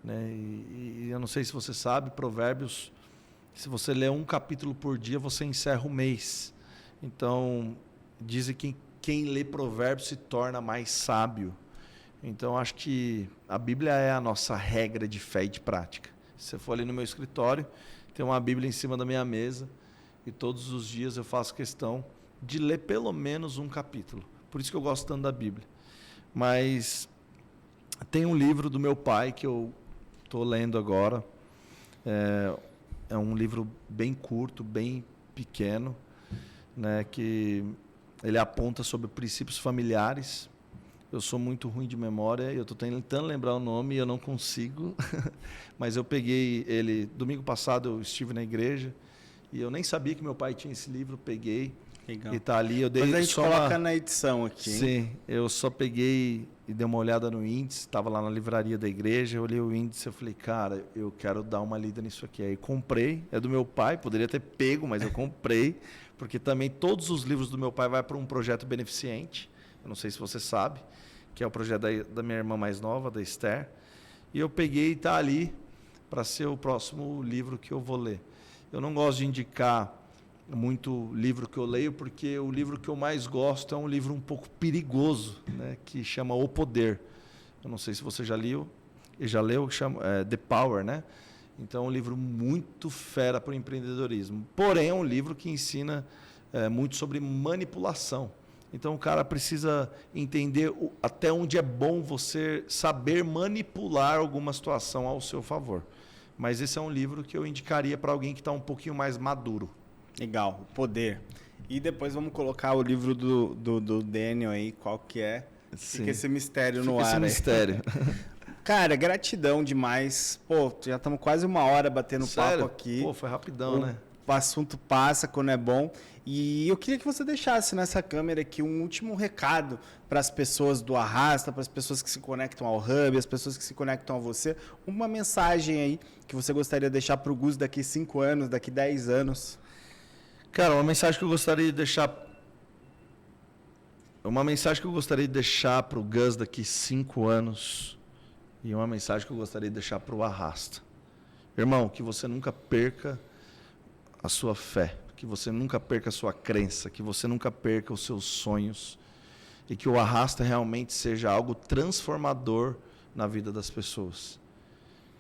né? E eu não sei se você sabe, Provérbios, se você ler um capítulo por dia, você encerra o mês. Então, dizem que quem lê Provérbios se torna mais sábio. Então, acho que a Bíblia é a nossa regra de fé e de prática. Se você for ali no meu escritório, tem uma Bíblia em cima da minha mesa e todos os dias eu faço questão de ler pelo menos um capítulo. Por isso que eu gosto tanto da Bíblia. Mas tem um livro do meu pai que eu estou lendo agora. É um livro bem curto, bem pequeno, né, que ele aponta sobre princípios familiares. Eu sou muito ruim de memória, eu estou tentando lembrar o nome e eu não consigo. Mas eu peguei ele, domingo passado eu estive na igreja e eu nem sabia que meu pai tinha esse livro, peguei. Legal. E está ali. Eu dei Mas a gente coloca na edição aqui, hein? Sim, eu só peguei e dei uma olhada no índice, estava lá na livraria da igreja, eu olhei o índice e falei, cara, eu quero dar uma lida nisso aqui. Aí comprei, é do meu pai, poderia ter pego, mas eu comprei, porque também todos os livros do meu pai vai para um projeto beneficente, eu não sei se você sabe, que é o projeto da minha irmã mais nova, da Esther, e eu peguei e está ali para ser o próximo livro que eu vou ler. Eu não gosto de indicar muito livro que eu leio, porque o livro que eu mais gosto é um livro um pouco perigoso, né, que chama O Poder. Eu não sei se você já leu, chama The Power, né? Então é um livro muito fera para o empreendedorismo. Porém, é um livro que ensina muito sobre manipulação. Então o cara precisa entender até onde é bom você saber manipular alguma situação ao seu favor. Mas esse é um livro que eu indicaria para alguém que está um pouquinho mais maduro. Legal, o Poder. E depois vamos colocar o livro do Daniel aí, qual que é. Sim. Fica esse mistério no ar. Fica esse mistério. Cara, gratidão demais. Pô, já estamos quase uma hora batendo papo aqui. Pô, foi rapidão, né? O assunto passa quando é bom. E eu queria que você deixasse nessa câmera aqui um último recado para as pessoas do Arrasta, para as pessoas que se conectam ao Hub, as pessoas que se conectam a você. Uma mensagem aí que você gostaria de deixar para o Gus daqui 5 anos, daqui 10 anos. Cara, uma mensagem que eu gostaria de deixar para o Gus daqui 5 anos e uma mensagem que eu gostaria de deixar para o Arrasta. Irmão, que você nunca perca a sua fé, que você nunca perca a sua crença, que você nunca perca os seus sonhos e que o Arrasta realmente seja algo transformador na vida das pessoas.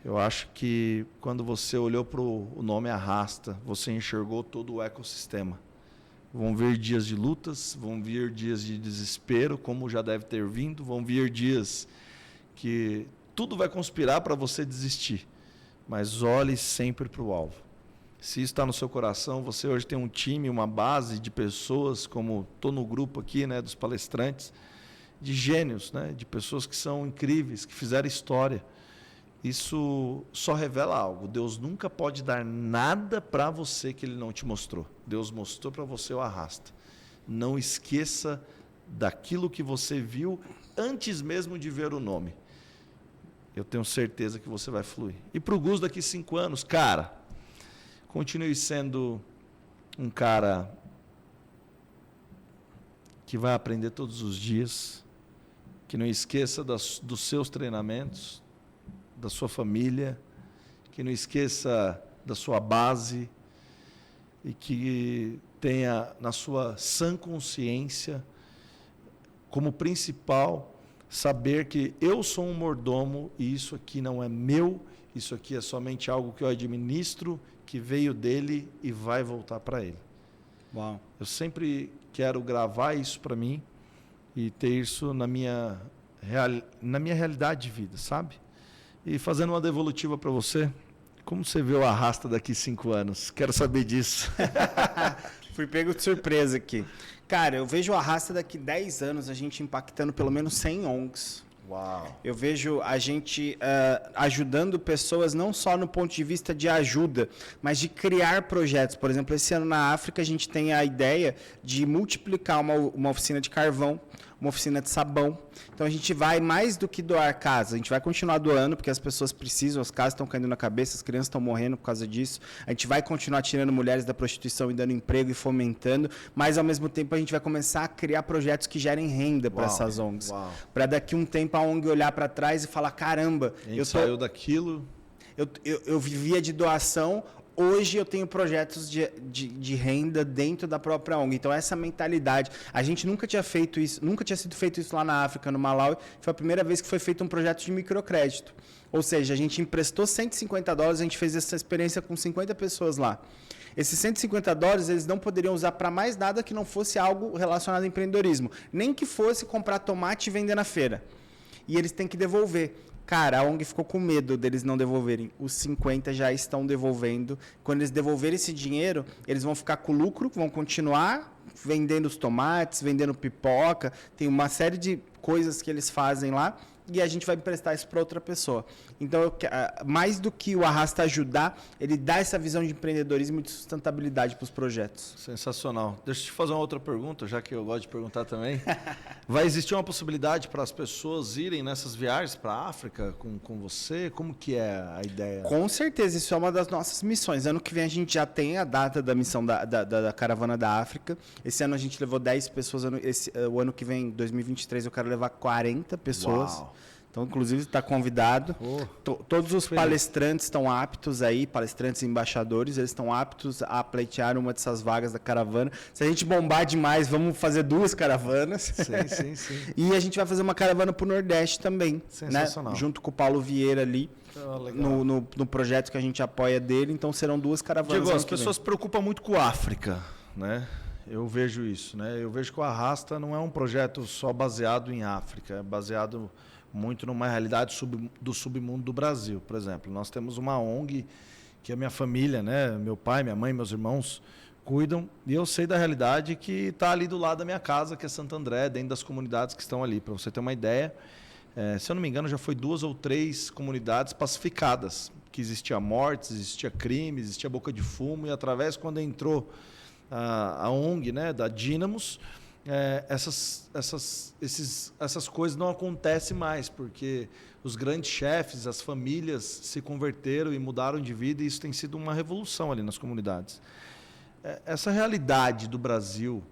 Eu acho que quando você olhou para o nome Arrasta, você enxergou todo o ecossistema. Vão vir dias de lutas, vão vir dias de desespero, como já deve ter vindo, vão vir dias que tudo vai conspirar para você desistir. Mas olhe sempre para o alvo. Se isso está no seu coração, você hoje tem um time, uma base de pessoas, como estou no grupo aqui, né, dos palestrantes, de gênios, né, de pessoas que são incríveis, que fizeram história. Isso só revela algo. Deus nunca pode dar nada para você que Ele não te mostrou. Deus mostrou para você o Arrasta. Não esqueça daquilo que você viu antes mesmo de ver o nome. Eu tenho certeza que você vai fluir. E para o Gus, daqui 5 anos, cara, continue sendo um cara que vai aprender todos os dias, que não esqueça dos seus treinamentos, da sua família, que não esqueça da sua base e que tenha na sua sã consciência como principal saber que eu sou um mordomo e isso aqui não é meu, isso aqui é somente algo que eu administro, que veio dele e vai voltar para ele. Uau. Eu sempre quero gravar isso para mim e ter isso na minha realidade de vida, sabe? E fazendo uma devolutiva para você, como você vê o Arrasta daqui 5 anos? Quero saber disso. Fui pego de surpresa aqui. Cara, eu vejo o Arrasta daqui 10 anos, a gente impactando pelo menos 100 ONGs. Uau! Eu vejo a gente ajudando pessoas não só no ponto de vista de ajuda, mas de criar projetos. Por exemplo, esse ano na África a gente tem a ideia de multiplicar uma oficina de carvão, uma oficina de sabão. Então a gente vai mais do que doar casa, a gente vai continuar doando porque as pessoas precisam, as casas estão caindo na cabeça, as crianças estão morrendo por causa disso. A gente vai continuar tirando mulheres da prostituição e dando emprego e fomentando, mas ao mesmo tempo a gente vai começar a criar projetos que gerem renda para essas ONGs. Para daqui um tempo a ONG olhar para trás e falar, caramba, saiu daquilo. Eu vivia de doação. Hoje eu tenho projetos de renda dentro da própria ONG. Então, essa mentalidade. A gente nunca tinha feito isso, nunca tinha sido feito isso lá na África, no Malawi. Foi a primeira vez que foi feito um projeto de microcrédito. Ou seja, a gente emprestou $150, a gente fez essa experiência com 50 pessoas lá. Esses $150, eles não poderiam usar para mais nada que não fosse algo relacionado ao empreendedorismo. Nem que fosse comprar tomate e vender na feira. E eles têm que devolver. Cara, a ONG ficou com medo deles não devolverem. Os 50 já estão devolvendo. Quando eles devolverem esse dinheiro, eles vão ficar com lucro, vão continuar vendendo os tomates, vendendo pipoca. Tem uma série de coisas que eles fazem lá e a gente vai emprestar isso para outra pessoa. Então, mais do que o Arrasta ajudar, ele dá essa visão de empreendedorismo e de sustentabilidade para os projetos. Sensacional. Deixa eu te fazer uma outra pergunta, já que eu gosto de perguntar também. Vai existir uma possibilidade para as pessoas irem nessas viagens para a África com você? Como que é a ideia? Com certeza, isso é uma das nossas missões. Ano que vem a gente já tem a data da missão da Caravana da África. Esse ano a gente levou 10 pessoas. O ano que vem, 2023, eu quero levar 40 pessoas. Uau. Então, inclusive, está convidado. Todos os palestrantes estão aptos aí, palestrantes e embaixadores, eles estão aptos a pleitear uma dessas vagas da caravana. Se a gente bombar demais, vamos fazer 2 caravanas. Sim. E a gente vai fazer uma caravana para o Nordeste também. Sensacional. Né? Junto com o Paulo Vieira ali, no projeto que a gente apoia dele. Então, serão 2 caravanas. Diego, as pessoas se preocupam muito com a África, né? Eu vejo isso, né? Eu vejo que o Arrasta não é um projeto só baseado em África, é baseado muito numa realidade do submundo do Brasil. Por exemplo, nós temos uma ONG que a minha família, né, meu pai, minha mãe, meus irmãos cuidam, e eu sei da realidade que está ali do lado da minha casa, que é Santo André, dentro das comunidades que estão ali. Para você ter uma ideia, se eu não me engano, já foi 2 ou 3 comunidades pacificadas, que existia mortes, existia crimes, existia boca de fumo, e através, quando entrou a ONG, né, da Dínamos, essas coisas não acontecem mais, porque os grandes chefes, as famílias se converteram e mudaram de vida, e isso tem sido uma revolução ali nas comunidades. Essa realidade do Brasil,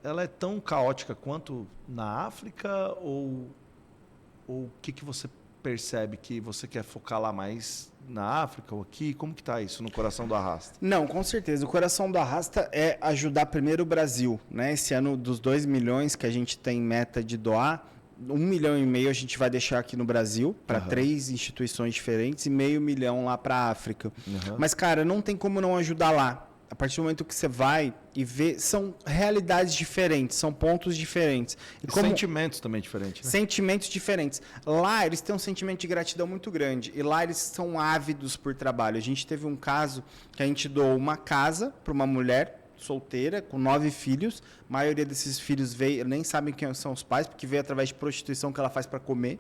ela é tão caótica quanto na África, ou o que você percebe que você quer focar lá mais na África ou aqui? Como que está isso no coração do Arrasta? Não, com certeza. O coração do Arrasta é ajudar primeiro o Brasil, né? Esse ano, dos 2 milhões que a gente tem meta de doar, 1,5 milhão a gente vai deixar aqui no Brasil para 3 instituições diferentes e meio milhão lá para a África. Mas, cara, não tem como não ajudar lá. A partir do momento que você vai e vê, são realidades diferentes, são pontos diferentes. E sentimentos também diferentes, né? Sentimentos diferentes. Lá eles têm um sentimento de gratidão muito grande. E lá eles são ávidos por trabalho. A gente teve um caso que a gente doou uma casa para uma mulher solteira, com 9 filhos. A maioria desses filhos veio, nem sabem quem são os pais, porque veio através de prostituição que ela faz para comer.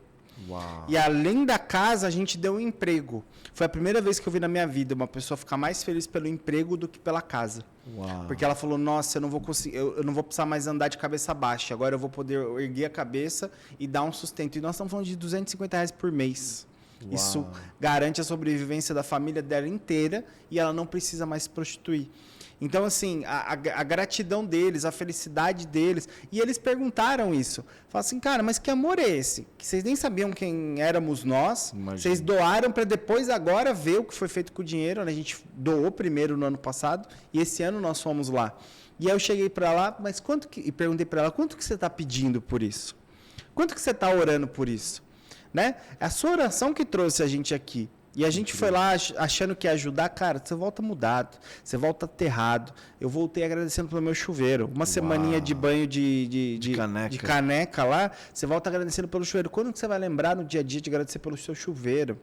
Uau. E além da casa, a gente deu um emprego. Foi a primeira vez que eu vi na minha vida uma pessoa ficar mais feliz pelo emprego do que pela casa. Uau. Porque ela falou, nossa, eu não vou conseguir, eu não vou precisar mais andar de cabeça baixa. Agora eu vou poder erguer a cabeça e dar um sustento. E nós estamos falando de R$250 por mês. Uau. Isso garante a sobrevivência da família dela inteira e ela não precisa mais se prostituir. Então, assim, a gratidão deles, a felicidade deles. E eles perguntaram isso. Falaram assim, cara, mas que amor é esse? Que vocês nem sabiam quem éramos nós. Imagina. Vocês doaram para depois agora ver o que foi feito com o dinheiro. Né? A gente doou primeiro no ano passado e esse ano nós fomos lá. E aí eu cheguei para lá, mas e perguntei para ela, quanto que você está pedindo por isso? Quanto que você está orando por isso? Né? É a sua oração que trouxe a gente aqui. E a gente foi lá achando que ia ajudar, cara, você volta mudado, você volta aterrado. Eu voltei agradecendo pelo meu chuveiro. Uma semaninha de banho de caneca lá, você volta agradecendo pelo chuveiro. Quando que você vai lembrar no dia a dia de agradecer pelo seu chuveiro?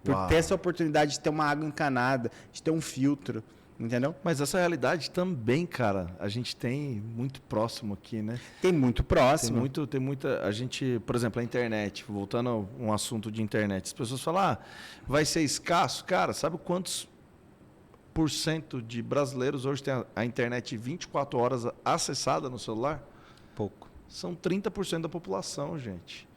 Por ter essa oportunidade de ter uma água encanada, de ter um filtro, entendeu? Mas essa realidade também, cara, a gente tem muito próximo aqui, né? Tem muito próximo. Tem muita... A gente, por exemplo, a internet, voltando a um assunto de internet, as pessoas falam, vai ser escasso. Cara, sabe quantos % de brasileiros hoje tem a internet 24 horas acessada no celular? Pouco. São 30% da população, gente.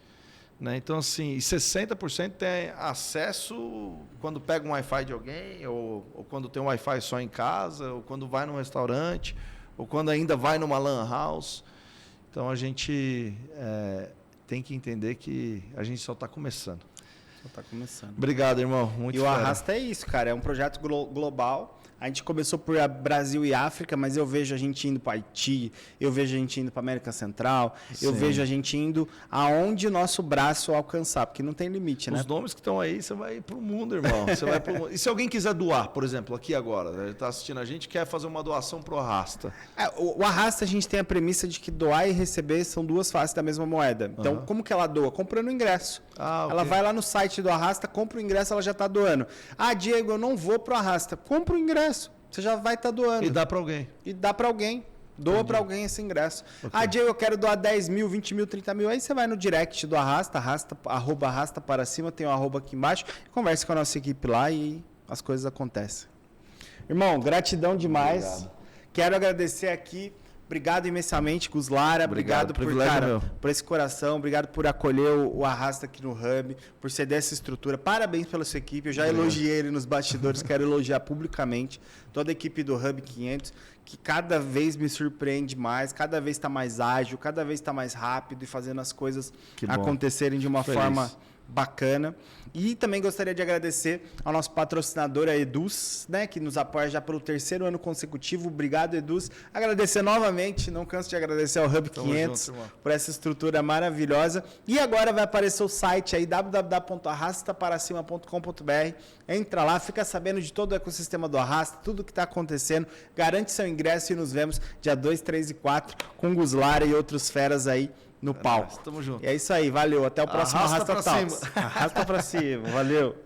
Né? Então, assim, e 60% tem acesso quando pega um Wi-Fi de alguém, ou quando tem um Wi-Fi só em casa, ou quando vai num restaurante, ou quando ainda vai numa lan house. Então, a gente tem que entender que a gente só está começando. Só está começando. Obrigado, irmão. Muito o Arrasta é isso, cara. É um projeto global. A gente começou por Brasil e África, mas eu vejo a gente indo para Haiti, eu vejo a gente indo para América Central, eu vejo a gente indo aonde o nosso braço alcançar, porque não tem limite, né? Os nomes que estão aí, você vai para o mundo, irmão. Você vai pro mundo. E se alguém quiser doar, por exemplo, aqui agora, ele está assistindo a gente, quer fazer uma doação para o Arrasta? O Arrasta, a gente tem a premissa de que doar e receber são duas faces da mesma moeda. Então, como que ela doa? Comprando o ingresso. Ela vai lá no site do Arrasta, compra o ingresso, ela já está doando. Diego, eu não vou para o Arrasta. Compra o ingresso. Você já vai estar doando. E dá para alguém. Doa para alguém esse ingresso. Okay. Diego, eu quero doar 10 mil, 20 mil, 30 mil. Aí você vai no direct do Arrasta, arrasta para cima, tem o arroba aqui embaixo. Converse com a nossa equipe lá e as coisas acontecem. Irmão, gratidão demais. Obrigado. Quero agradecer aqui. Obrigado imensamente, Guslara. Obrigado por esse coração. Obrigado por acolher o Arrasta aqui no Hub, por ceder essa estrutura. Parabéns pela sua equipe. Eu já elogiei ele nos bastidores, quero elogiar publicamente toda a equipe do Hub 500, que cada vez me surpreende mais, cada vez está mais ágil, cada vez está mais rápido e fazendo as coisas acontecerem de uma forma bacana. E também gostaria de agradecer ao nosso patrocinador, a Eduz, né, que nos apoia já pelo 3º ano consecutivo. Obrigado, Eduz. Agradecer novamente, não canso de agradecer ao Hub 500 por essa estrutura maravilhosa. E agora vai aparecer o site aí, www.arrastaparacima.com.br. Entra lá, fica sabendo de todo o ecossistema do Arrasta, tudo que está acontecendo. Garante seu ingresso e nos vemos dia 2, 3 e 4 com Guslara e outros feras aí no palco. Tamo junto. E é isso aí, valeu. Até o próximo Arrasta Talks. Arrasta pra cima, valeu.